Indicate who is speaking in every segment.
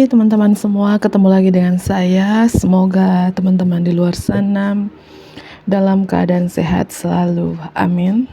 Speaker 1: Oke, teman-teman semua, ketemu lagi dengan saya. Semoga teman-teman di luar sana dalam keadaan sehat selalu. Amin.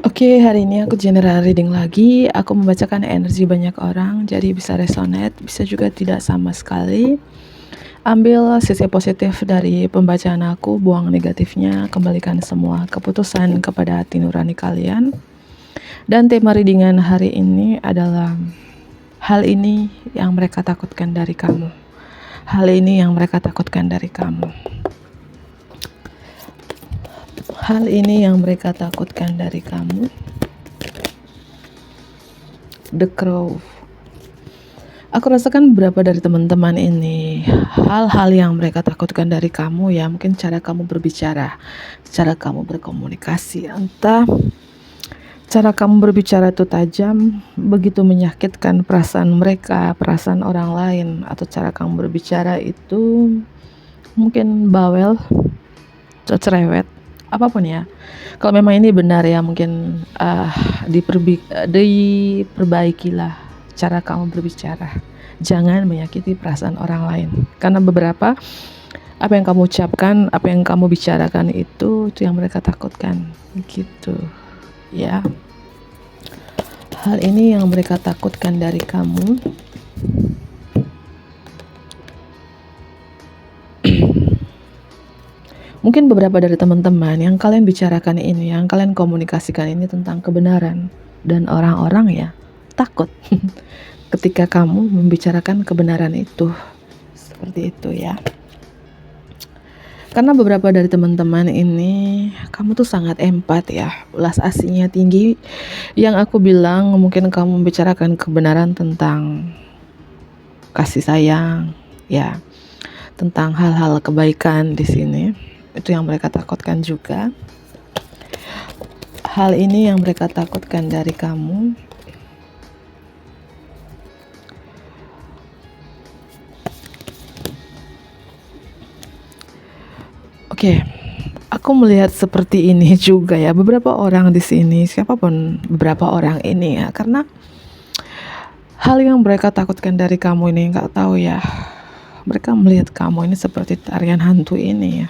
Speaker 1: Oke, hari ini aku general reading lagi. Aku membacakan energi banyak orang, jadi bisa resonate, bisa juga tidak sama sekali. Ambil sisi positif dari pembacaan aku, buang negatifnya, kembalikan semua keputusan kepada hati nurani kalian. Dan tema readingan hari ini adalah hal ini yang mereka takutkan dari kamu. Hal ini yang mereka takutkan dari kamu. Hal ini yang mereka takutkan dari kamu. The Crow. Aku rasakan beberapa dari teman-teman ini hal-hal yang mereka takutkan dari kamu, ya mungkin cara kamu berbicara, cara kamu berkomunikasi, entah cara kamu berbicara itu tajam, begitu menyakitkan perasaan mereka, perasaan orang lain, atau cara kamu berbicara itu mungkin bawel, cerewet, apapun ya. Kalau memang ini benar ya, mungkin diperbaikilah cara kamu berbicara. Jangan menyakiti perasaan orang lain, karena beberapa apa yang kamu ucapkan, apa yang kamu bicarakan itu yang mereka takutkan, gitu ya. Hal ini yang mereka takutkan dari kamu. Mungkin beberapa dari teman-teman yang kalian bicarakan ini, yang kalian komunikasikan ini tentang kebenaran, dan orang-orang ya takut ketika kamu membicarakan kebenaran itu. Seperti itu ya. Karena beberapa dari teman-teman ini, kamu tuh sangat empat ya, belas asihnya tinggi. Yang aku bilang, mungkin kamu membicarakan kebenaran tentang kasih sayang, ya, tentang hal-hal kebaikan di sini. Itu yang mereka takutkan juga. Hal ini yang mereka takutkan dari kamu. Oke, aku melihat seperti ini juga ya. Beberapa orang di sini, siapapun beberapa orang ini ya, karena hal yang mereka takutkan dari kamu ini, nggak tahu ya. Mereka melihat kamu ini seperti tarian hantu ini ya.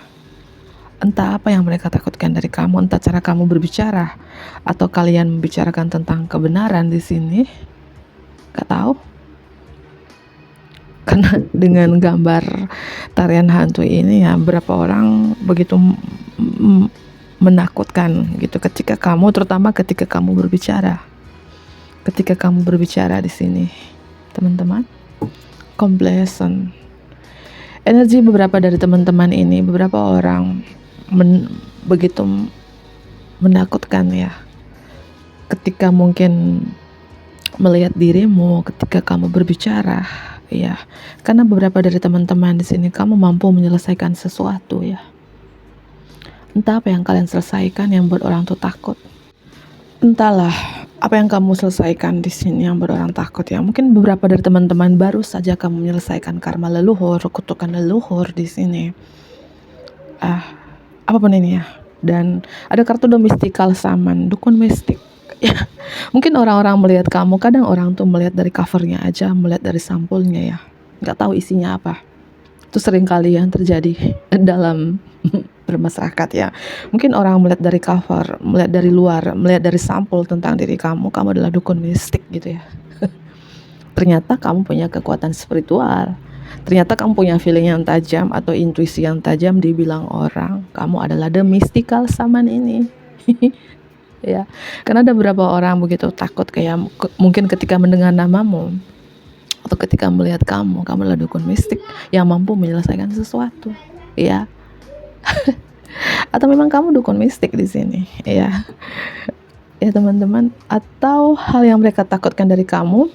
Speaker 1: Entah apa yang mereka takutkan dari kamu, entah cara kamu berbicara, atau kalian membicarakan tentang kebenaran di sini, nggak tahu. Karena dengan gambar tarian hantu ini ya, beberapa orang begitu menakutkan gitu ketika kamu, terutama ketika kamu berbicara. Ketika kamu berbicara di sini, teman-teman, complacent. Energi beberapa dari teman-teman ini, beberapa orang begitu menakutkan ya, ketika mungkin melihat dirimu ketika kamu berbicara ya, karena beberapa dari teman-teman di sini kamu mampu menyelesaikan sesuatu ya. Entah apa yang kalian selesaikan yang buat orang tuh takut. Entahlah apa yang kamu selesaikan di sini yang buat orang takut ya. Mungkin beberapa dari teman-teman baru saja kamu menyelesaikan karma leluhur, kutukan leluhur di sini. Apapun ini ya. Dan ada kartu domestikal saman, dukun mistik ya. Mungkin orang-orang melihat kamu, kadang orang tuh melihat dari covernya aja, melihat dari sampulnya ya, nggak tahu isinya apa. Itu sering kali yang terjadi dalam bermasyarakat ya. Mungkin orang melihat dari cover, melihat dari luar, melihat dari sampul tentang diri kamu adalah dukun mistik gitu ya. Ternyata kamu punya kekuatan spiritual. Ternyata kamu punya feeling yang tajam atau intuisi yang tajam, dibilang orang kamu adalah the mystical shaman ini. Ya, karena ada beberapa orang begitu takut kayak mungkin ketika mendengar namamu atau ketika melihat kamu adalah dukun mistik yang mampu menyelesaikan sesuatu, ya. Atau memang kamu dukun mistik di sini, ya. Ya teman-teman, atau hal yang mereka takutkan dari kamu,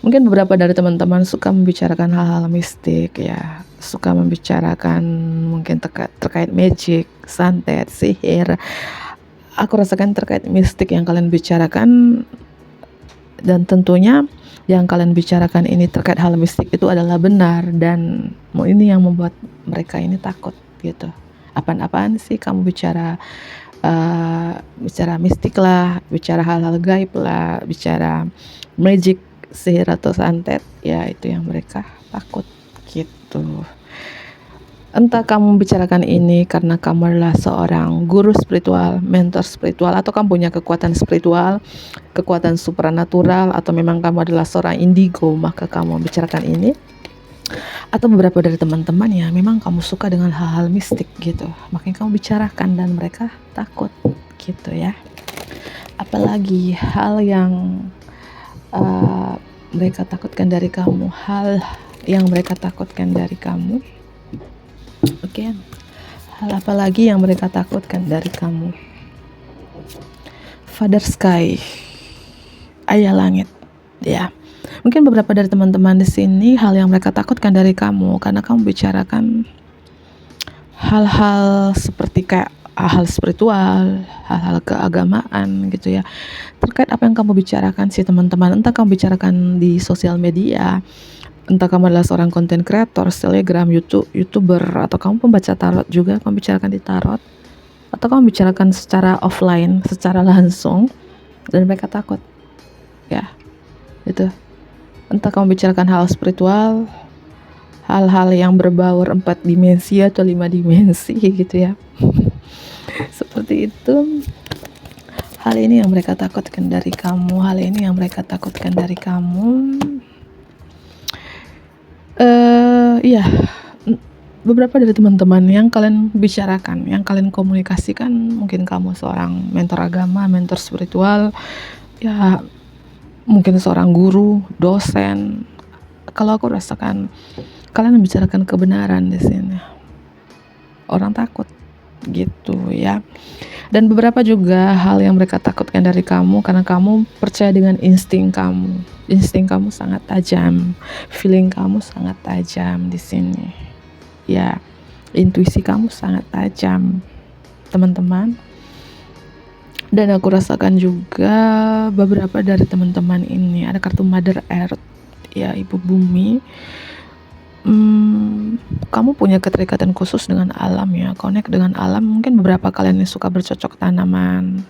Speaker 1: mungkin beberapa dari teman-teman suka membicarakan hal-hal mistik ya, suka membicarakan mungkin terkait magic, santet, sihir. Aku rasakan terkait mistik yang kalian bicarakan, dan tentunya yang kalian bicarakan ini terkait hal mistik itu adalah benar, dan ini yang membuat mereka ini takut gitu. Apaan sih kamu bicara mistik lah, bicara hal-hal gaib lah, bicara magic sihir atau santet, ya itu yang mereka takut gitu. Entah kamu membicarakan ini karena kamu adalah seorang guru spiritual, mentor spiritual, atau kamu punya kekuatan spiritual, kekuatan supranatural, atau memang kamu adalah seorang indigo, maka kamu membicarakan ini. Atau beberapa dari teman-teman ya memang kamu suka dengan hal-hal mistik gitu, makanya kamu bicarakan dan mereka takut gitu ya. Apalagi hal yang mereka takutkan dari kamu, hal yang mereka takutkan dari kamu. Oke, hal apa lagi yang mereka takutkan dari kamu? Father Sky, Ayah Langit, ya. Mungkin beberapa dari teman-teman di sini hal yang mereka takutkan dari kamu karena kamu bicarakan hal-hal seperti kayak hal spiritual, hal-hal keagamaan gitu ya. Terkait apa yang kamu bicarakan sih teman-teman, entah kamu bicarakan di sosial media, entah kamu adalah seorang content creator, telegram, youtuber, atau kamu pembaca tarot juga, kamu bicarakan di tarot, atau kamu bicarakan secara offline, secara langsung, dan mereka takut ya itu. Entah kamu bicarakan hal spiritual, hal-hal yang berbaur 4 dimensi atau 5 dimensi gitu ya. Seperti itu. Hal ini yang mereka takutkan dari kamu, hal ini yang mereka takutkan dari kamu. Iya, beberapa dari teman-teman yang kalian bicarakan, yang kalian komunikasikan, mungkin kamu seorang mentor agama, mentor spiritual, ya mungkin seorang guru, dosen. Kalau aku rasakan kalian membicarakan kebenaran di sini, orang takut gitu ya. Dan beberapa juga hal yang mereka takutkan dari kamu karena kamu percaya dengan insting kamu. Insting kamu sangat tajam, feeling kamu sangat tajam di sini. Ya, intuisi kamu sangat tajam, teman-teman. Dan aku rasakan juga beberapa dari teman-teman ini ada kartu Mother Earth, ya Ibu Bumi. Kamu punya keterikatan khusus dengan alam ya, connect dengan alam. Mungkin beberapa kalian yang suka bercocok tanaman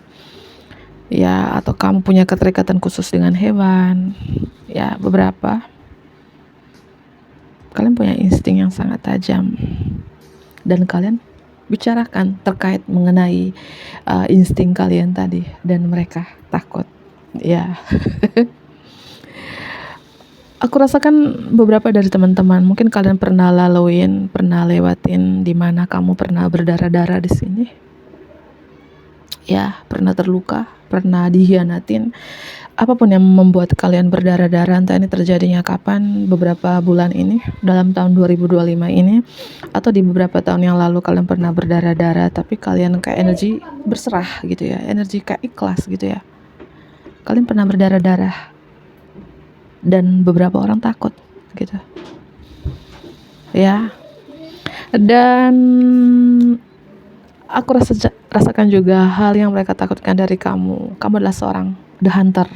Speaker 1: ya, atau kamu punya keterikatan khusus dengan hewan ya. Beberapa kalian punya insting yang sangat tajam dan kalian bicarakan terkait mengenai insting kalian tadi dan mereka takut ya. Aku rasakan beberapa dari teman-teman mungkin kalian pernah lewatin di mana kamu pernah berdarah-darah di sini. Ya, pernah terluka, pernah dihianatin. Apapun yang membuat kalian berdarah-darah, entah ini terjadinya kapan, beberapa bulan ini, dalam tahun 2025 ini, atau di beberapa tahun yang lalu kalian pernah berdarah-darah, tapi kalian kayak energi berserah gitu ya, energi kayak ikhlas gitu ya. Kalian pernah berdarah-darah dan beberapa orang takut gitu ya. Dan aku rasakan juga hal yang mereka takutkan dari kamu. Kamu adalah seorang the hunter,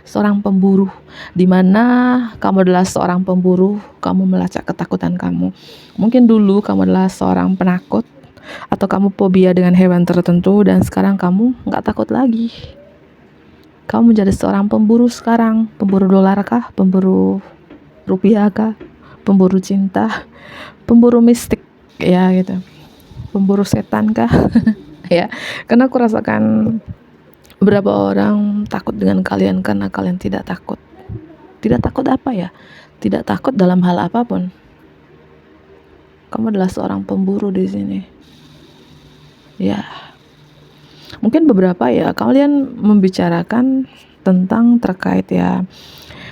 Speaker 1: seorang pemburu, dimana kamu adalah seorang pemburu. Kamu melacak ketakutan kamu. Mungkin dulu kamu adalah seorang penakut, atau kamu fobia dengan hewan tertentu, dan sekarang kamu gak takut lagi. Kamu menjadi seorang pemburu sekarang. Pemburu dolar kah? Pemburu rupiah kah? Pemburu cinta? Pemburu mistik ya gitu. Pemburu setan kah? Ya, karena aku rasakan beberapa orang takut dengan kalian karena kalian tidak takut. Tidak takut apa ya? Tidak takut dalam hal apapun. Kamu adalah seorang pemburu di sini. Ya. Mungkin beberapa ya kalian membicarakan tentang terkait ya,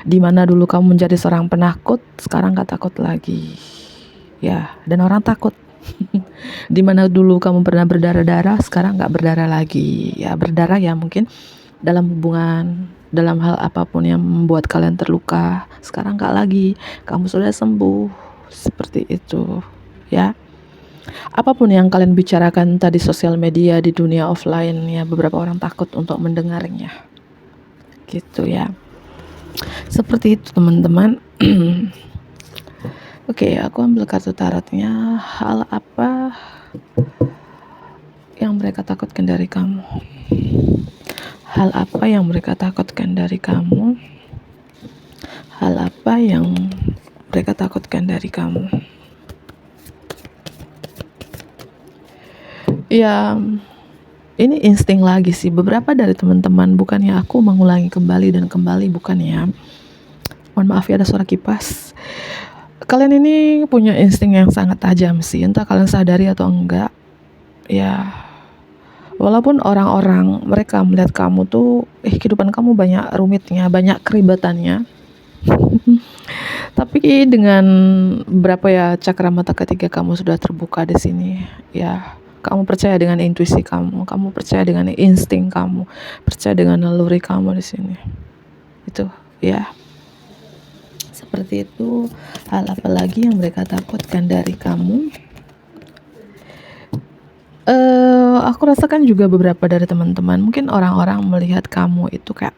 Speaker 1: dimana dulu kamu menjadi seorang penakut, sekarang gak takut lagi. Ya, dan orang takut. Dimana dulu kamu pernah berdarah-darah, sekarang gak berdarah lagi. Ya, berdarah ya mungkin dalam hubungan, dalam hal apapun yang membuat kalian terluka, sekarang gak lagi. Kamu sudah sembuh. Seperti itu ya. Apapun yang kalian bicarakan tadi sosial media, di dunia offline ya, beberapa orang takut untuk mendengarnya gitu ya. Seperti itu teman-teman. Oke, aku ambil kartu tarotnya. Hal apa yang mereka takutkan dari kamu? Hal apa yang mereka takutkan dari kamu? hal apa yang mereka takutkan dari kamu. Ya, ini insting lagi sih. Beberapa dari teman-teman, bukannya aku mengulangi kembali dan kembali, bukan ya. Mohon maaf ya ada suara kipas. Kalian ini punya insting yang sangat tajam sih, entah kalian sadari atau enggak. Ya, walaupun orang-orang mereka melihat kamu tuh, kehidupan kamu banyak rumitnya, banyak keribetannya. Tapi dengan berapa ya cakra mata ketiga kamu sudah terbuka di sini, ya kamu percaya dengan intuisi kamu percaya dengan insting kamu, percaya dengan naluri kamu di sini. Itu ya. Seperti itu. Hal apa lagi yang mereka takutkan dari kamu? Aku rasakan juga beberapa dari teman-teman, mungkin orang-orang melihat kamu itu kayak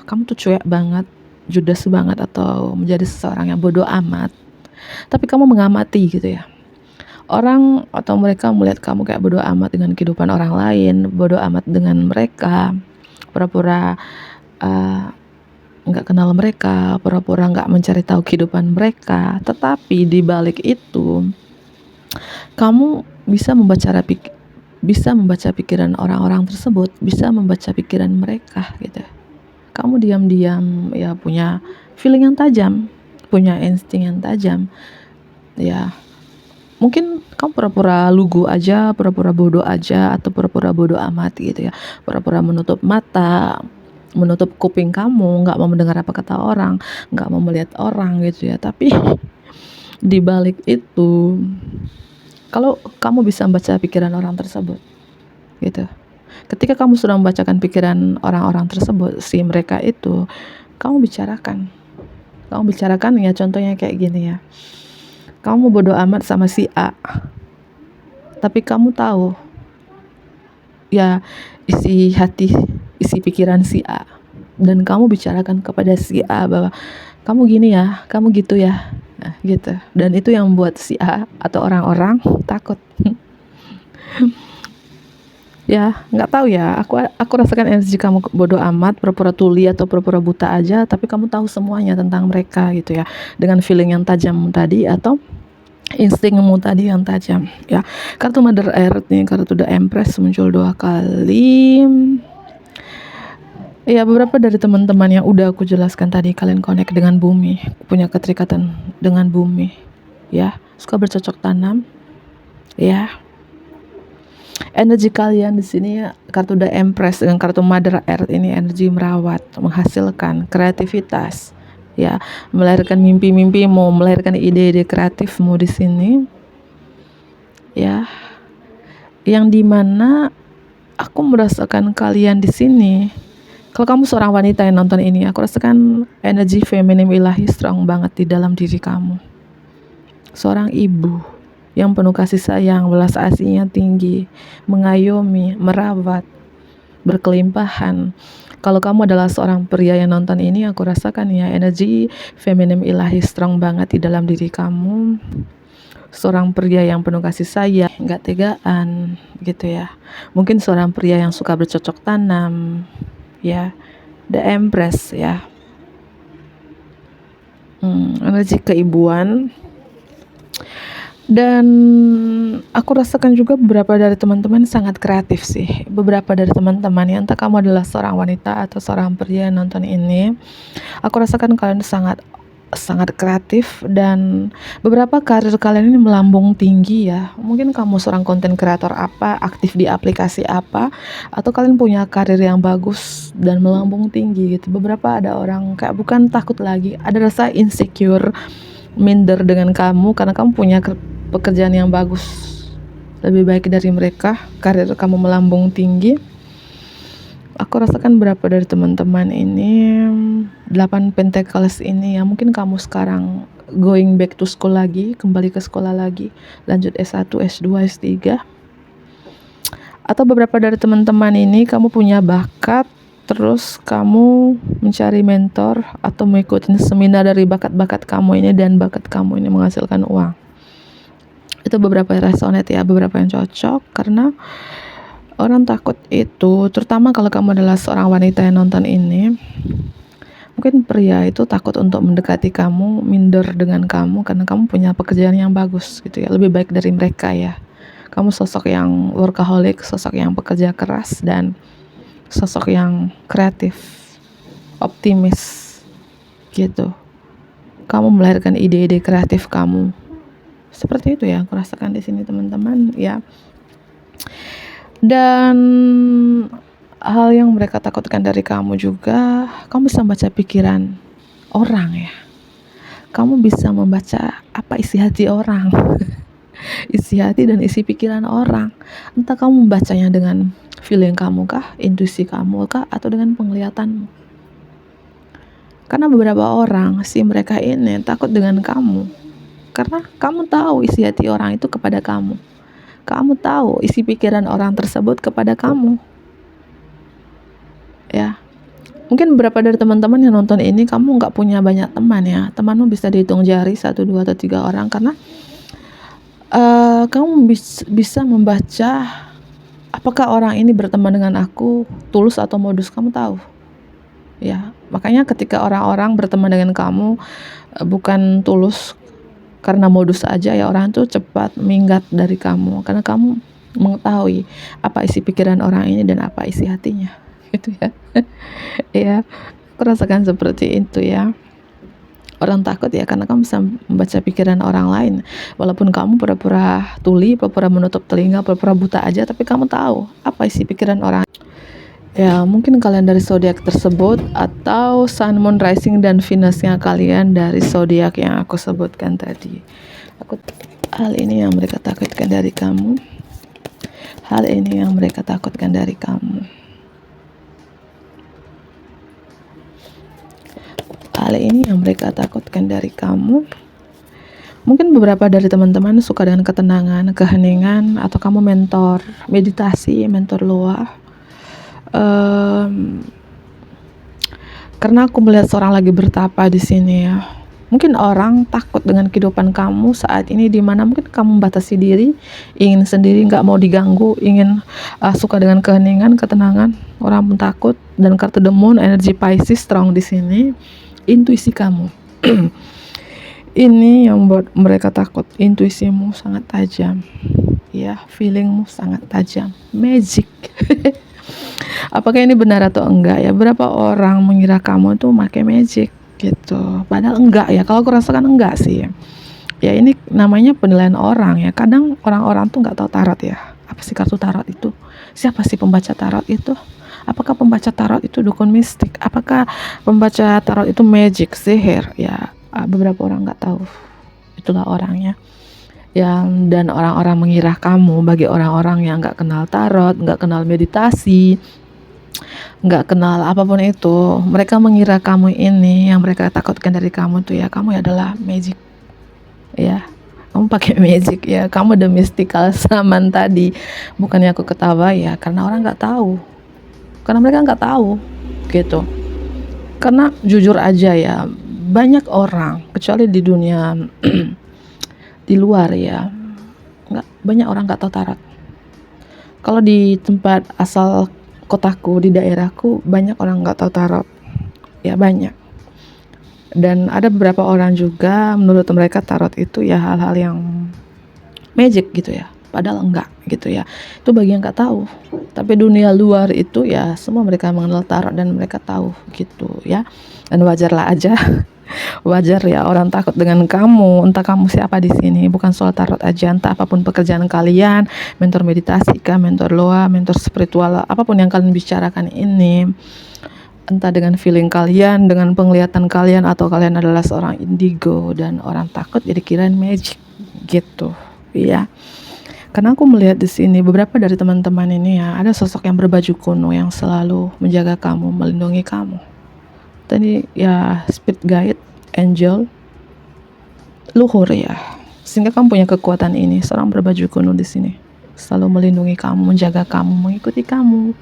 Speaker 1: kamu tuh cuek banget, judes banget, atau menjadi seseorang yang bodoh amat. Tapi kamu mengamati gitu ya. Orang atau mereka melihat kamu kayak bodoh amat dengan kehidupan orang lain, bodoh amat dengan mereka, pura-pura nggak kenal mereka, pura-pura nggak mencari tahu kehidupan mereka. Tetapi di balik itu, kamu bisa membaca pikiran orang-orang tersebut, bisa membaca pikiran mereka gitu. Kamu diam-diam ya punya feeling yang tajam, punya insting yang tajam. Ya, mungkin kamu pura-pura lugu aja, pura-pura bodoh aja, atau pura-pura bodoh amat gitu ya. Pura-pura menutup mata, menutup kuping kamu, nggak mau mendengar apa kata orang, nggak mau melihat orang gitu ya. Tapi di balik itu, kalau kamu bisa membaca pikiran orang tersebut gitu, ketika kamu sudah membacakan pikiran orang-orang tersebut, si mereka itu, kamu bicarakan ya. Contohnya kayak gini ya, kamu bodoh amat sama si A, tapi kamu tahu ya isi hati, isi pikiran si A, dan kamu bicarakan kepada si A bahwa kamu gini ya, kamu gitu ya, nah, gitu. Dan itu yang membuat si A atau orang-orang takut. Ya, nggak tahu ya. Aku rasakan energi kamu bodoh amat, pura-pura tuli atau pura-pura buta aja, tapi kamu tahu semuanya tentang mereka gitu ya, dengan feeling yang tajam tadi atau instingmu tadi yang tajam ya. Kartu Mother Earth nih, kartu The Empress muncul 2 kali. Ya, beberapa dari teman-teman yang udah aku jelaskan tadi, kalian connect dengan bumi, punya keterikatan dengan bumi ya, suka bercocok tanam ya. Energi kalian di sini ya, kartu The Empress dengan kartu Mother Earth ini energi merawat, menghasilkan kreativitas ya, melahirkan mimpi-mimpimu, melahirkan ide-ide kreatifmu di sini ya, yang dimana aku merasakan kalian di sini. Kalau kamu seorang wanita yang nonton ini, aku rasakan energi feminim ilahi strong banget di dalam diri kamu. Seorang ibu yang penuh kasih sayang, belas asihnya tinggi, mengayomi, merawat, berkelimpahan. Kalau kamu adalah seorang pria yang nonton ini, aku rasakan ya energi feminim ilahi strong banget di dalam diri kamu. Seorang pria yang penuh kasih sayang, gak tegaan gitu ya. Mungkin seorang pria yang suka bercocok tanam ya, The Empress ya. Energi keibuan. Dan aku rasakan juga beberapa dari teman-teman sangat kreatif sih. Beberapa dari teman-teman yang entah kamu adalah seorang wanita atau seorang pria yang nonton ini, aku rasakan kalian sangat kreatif, dan beberapa karir kalian ini melambung tinggi ya. Mungkin kamu seorang konten kreator apa, aktif di aplikasi apa, atau kalian punya karir yang bagus dan melambung tinggi gitu. Beberapa ada orang kayak bukan takut lagi, ada rasa insecure, minder dengan kamu karena kamu punya pekerjaan yang bagus, lebih baik dari mereka, karir kamu melambung tinggi. Aku rasakan berapa dari teman-teman ini, 8 Pentacles ini ya, mungkin kamu sekarang going back to school lagi, kembali ke sekolah lagi, lanjut S1, S2, S3. Atau beberapa dari teman-teman ini kamu punya bakat, terus kamu mencari mentor atau mengikuti seminar dari bakat-bakat kamu ini, dan bakat kamu ini menghasilkan uang. Itu beberapa yang resonate ya, beberapa yang cocok, karena orang takut itu, terutama kalau kamu adalah seorang wanita yang nonton ini, Mungkin pria itu takut untuk mendekati kamu, minder dengan kamu karena kamu punya pekerjaan yang bagus gitu ya, lebih baik dari mereka ya. Kamu sosok yang workaholic, sosok yang pekerja keras, dan sosok yang kreatif, optimis gitu. Kamu melahirkan ide-ide kreatif kamu. Seperti itu ya, aku rasakan di sini teman-teman ya. Dan hal yang mereka takutkan dari kamu juga, kamu bisa membaca pikiran orang ya. Kamu bisa membaca apa isi hati orang. Isi hati dan isi pikiran orang. Entah kamu membacanya dengan feeling kamu kah, intuisi kamu kah, atau dengan penglihatanmu. Karena beberapa orang sih mereka ini takut dengan kamu. Karena kamu tahu isi hati orang itu kepada kamu. Kamu tahu isi pikiran orang tersebut kepada kamu. Ya. Mungkin beberapa dari teman-teman yang nonton ini kamu nggak punya banyak teman ya. Temanmu bisa dihitung jari 1, 2, atau 3 orang karena kamu bisa membaca apakah orang ini berteman dengan aku tulus atau modus, kamu tahu. Ya, makanya ketika orang-orang berteman dengan kamu bukan tulus karena modus aja ya, orang itu cepat minggat dari kamu karena kamu mengetahui apa isi pikiran orang ini dan apa isi hatinya. Gitu ya. Ya, aku rasakan seperti itu ya. Orang takut ya karena kamu bisa membaca pikiran orang lain. Walaupun kamu pura-pura tuli, pura-pura menutup telinga, pura-pura buta aja, tapi kamu tahu apa isi pikiran orang. Ya, mungkin kalian dari zodiak tersebut atau Sun, Moon, Rising, dan Venusnya kalian dari zodiak yang aku sebutkan tadi. Hal ini yang mereka takutkan dari kamu. Hal ini yang mereka takutkan dari kamu. Hal ini yang mereka takutkan dari kamu. Mungkin beberapa dari teman-teman suka dengan ketenangan, keheningan, atau kamu mentor meditasi, mentor loa. Karena aku melihat seorang lagi bertapa di sini ya. Mungkin orang takut dengan kehidupan kamu saat ini, di mana mungkin kamu membatasi diri, ingin sendiri, nggak mau diganggu, ingin suka dengan keheningan, ketenangan. Orang pun takut. Dan kartu The Moon, energi Pisces strong di sini. Intuisi kamu. Ini yang membuat mereka takut. Intuisimu sangat tajam. Ya, feelingmu sangat tajam. Magic. Apakah ini benar atau enggak ya? Berapa orang mengira kamu tuh pakai magic gitu. Padahal enggak ya. Kalau aku rasakan enggak sih. Ya ini namanya penilaian orang ya. Kadang orang-orang tuh enggak tahu tarot ya. Apa sih kartu tarot itu? Siapa sih pembaca tarot itu? Apakah pembaca tarot itu dukun mistik? Apakah pembaca tarot itu magic, sihir? Ya, beberapa orang nggak tahu. Itulah orangnya. Dan orang-orang mengira kamu, bagi orang-orang yang nggak kenal tarot, nggak kenal meditasi, nggak kenal apapun itu, mereka mengira kamu ini, yang mereka takutkan dari kamu tuh ya, kamu adalah magic. Ya. Kamu pakai magic ya, kamu the mystical shaman tadi. Bukannya aku ketawa ya, karena orang nggak tahu. Karena mereka nggak tahu gitu. Karena jujur aja ya, banyak orang kecuali di dunia di luar ya, banyak orang nggak tahu tarot. Kalau di tempat asal kotaku, di daerahku, banyak orang nggak tahu tarot ya, banyak. Dan ada beberapa orang juga menurut mereka tarot itu ya hal-hal yang magic gitu ya, padahal enggak gitu ya. Itu bagi yang nggak tahu. Tapi dunia luar itu ya semua mereka mengenal tarot dan mereka tahu gitu ya. Dan wajarlah aja. Wajar ya orang takut dengan kamu. Entah kamu siapa di sini, bukan soal tarot aja, entah apapun pekerjaan kalian, mentor meditasi kah, mentor loa, mentor spiritual, apapun yang kalian bicarakan ini, entah dengan feeling kalian, dengan penglihatan kalian, atau kalian adalah seorang indigo dan orang takut jadi kirain magic gitu ya. Karena aku melihat di sini beberapa dari teman-teman ini ya, ada sosok yang berbaju kuno yang selalu menjaga kamu, melindungi kamu. Tadi ya spirit guide, angel, luhur ya. Sehingga kamu punya kekuatan ini, seorang berbaju kuno di sini, selalu melindungi kamu, menjaga kamu, mengikuti kamu.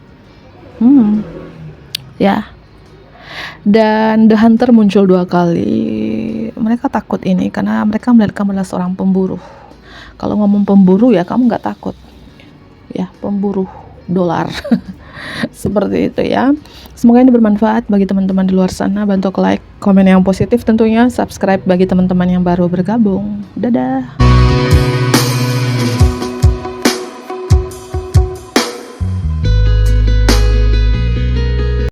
Speaker 1: Ya. Dan The Hunter muncul 2 kali. Mereka takut ini karena mereka melihat kamu adalah seorang pemburu. Kalau ngomong pemburu ya kamu nggak takut ya, pemburu dolar. Seperti itu ya. Semoga ini bermanfaat bagi teman-teman di luar sana. Bantu like, komen yang positif tentunya, subscribe bagi teman-teman yang baru bergabung. Dadah.